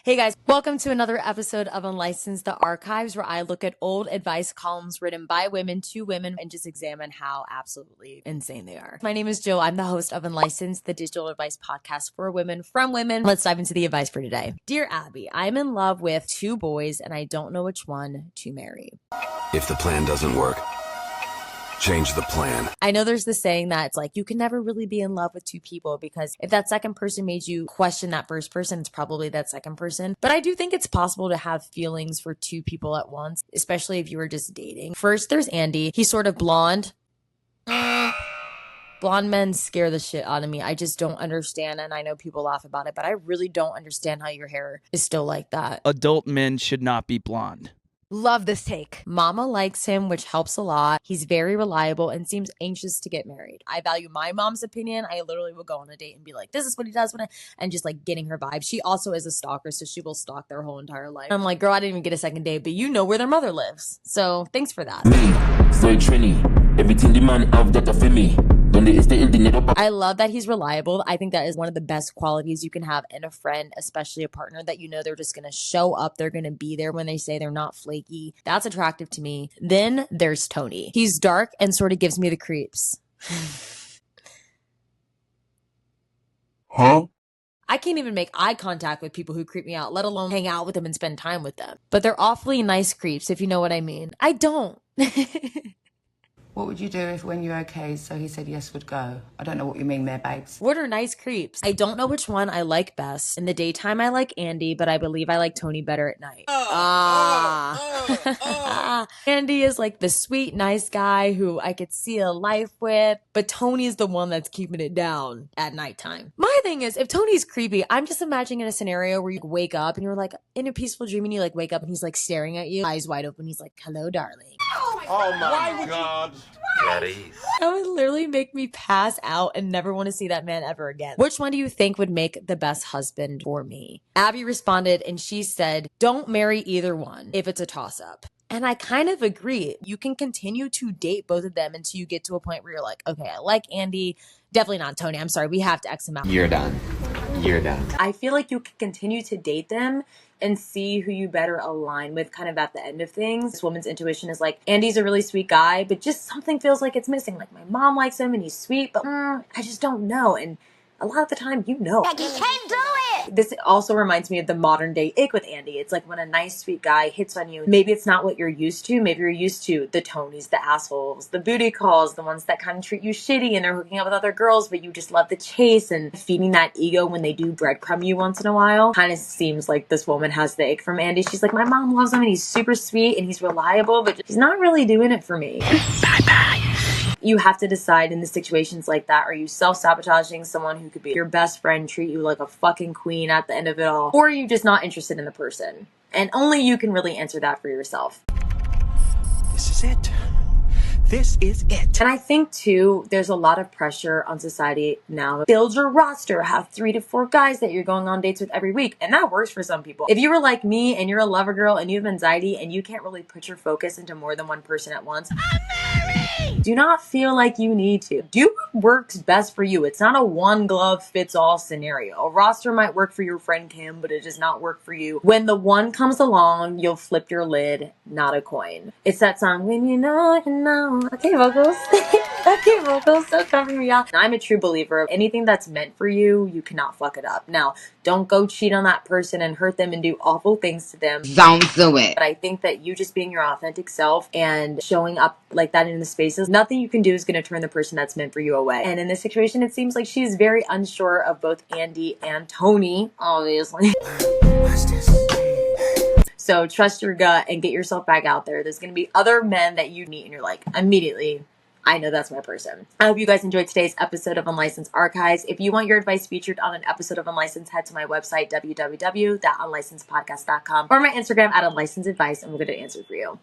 Hey guys, welcome to another episode of Unlicensed the Archives, where I look at old advice columns written by women to women and just examine how absolutely insane they are. My name is Jill. I'm the host of Unlicensed, the digital advice podcast for women from women. Let's dive into the advice for today. Dear Abby, I'm in love with two boys and I don't know which one to marry. If the plan doesn't work, change the plan. I know there's this saying that it's like you can never really be in love with two people because if that second person made you question that first person, it's probably that second person. But I do think it's possible to have feelings for two people at once, especially if you were just dating. First, there's Andy. He's sort of blonde. Blonde men scare the shit out of me. I just don't understand, and I know people laugh about it, but I really don't understand how your hair is still like that. Adult men should not be blonde. Love this take. Mama likes him, which helps a lot. He's very reliable and seems anxious to get married. I value my mom's opinion. I literally will go on a date and be like, this is what he does and just like getting her vibe. She also is a stalker, so she will stalk their whole entire life. I'm like, girl, I didn't even get a second date, but you know where their mother lives. So thanks for that. Me, soy Trini. Everything the man have that for me. I love that he's reliable. I think that is one of the best qualities you can have in a friend, especially a partner that you know they're just going to show up. They're going to be there when they say. They're not flaky. That's attractive to me. Then there's Tony. He's dark and sort of gives me the creeps. Huh? I can't even make eye contact with people who creep me out, let alone hang out with them and spend time with them. But they're awfully nice creeps, if you know what I mean. I don't. What would you do if when you're okay, so he said yes would go? I don't know what you mean there, babes. What are nice creeps? I don't know which one I like best. In the daytime, I like Andy, but I believe I like Tony better at night. Andy is like the sweet, nice guy who I could see a life with, but Tony is the one that's keeping it down at nighttime. My thing is, if Tony's creepy, I'm just imagining a scenario where you wake up and you're like in a peaceful dream and you like wake up and he's like staring at you, eyes wide open. He's like, hello, darling. Oh my God. That would literally make me pass out and never want to see that man ever again. Which one do you think would make the best husband for me? Abby responded and she said, don't marry either one if it's a toss-up. And I kind of agree. You can continue to date both of them until you get to a point where you're like, okay, I like Andy. Definitely not Tony. I'm sorry. We have to X him out. You're done. You're done. I feel like you can continue to date them and see who you better align with kind of at the end of things. This woman's intuition is like, Andy's a really sweet guy, but just something feels like it's missing. Like my mom likes him and he's sweet, but I just don't know. And a lot of the time, you know. Like, you can't do it! This also reminds me of the modern day ick with Andy. It's like when a nice, sweet guy hits on you, maybe it's not what you're used to. Maybe you're used to the Tonys, the assholes, the booty calls, the ones that kind of treat you shitty and they're hooking up with other girls, but you just love the chase and feeding that ego when they do breadcrumb you once in a while. Kind of seems like this woman has the ick from Andy. She's like, my mom loves him and he's super sweet and he's reliable, but he's not really doing it for me. Bye-bye. You have to decide in the situations like that, are you self-sabotaging someone who could be your best friend, treat you like a fucking queen at the end of it all, or are you just not interested in the person? And only you can really answer that for yourself. This is it. This is it. And I think too, there's a lot of pressure on society now. Build your roster, have 3 to 4 guys that you're going on dates with every week. And that works for some people. If you were like me and you're a lover girl and you have anxiety and you can't really put your focus into more than one person at once, do not feel like you need to. Do what works best for you. It's not a one glove fits all scenario. A roster might work for your friend Kim, but it does not work for you. When the one comes along, you'll flip your lid, not a coin. It's that song, when you know, you know. Okay, vocals. Okay, vocals. Don't cover me off. I'm a true believer of anything that's meant for you, you cannot fuck it up. Now, don't go cheat on that person and hurt them and do awful things to them. Don't do it. But I think that you just being your authentic self and showing up like that in the spaces, nothing you can do is going to turn the person that's meant for you away. And in this situation, it seems like she's very unsure of both Andy and Tony, obviously. So trust your gut and get yourself back out there. There's going to be other men that you meet and you're like, immediately, I know that's my person. I hope you guys enjoyed today's episode of Unlicensed Archives. If you want your advice featured on an episode of Unlicensed, head to my website, www.unlicenssedpodcast.com, or my Instagram at unlicenssedadvice, and we're going to answer for you.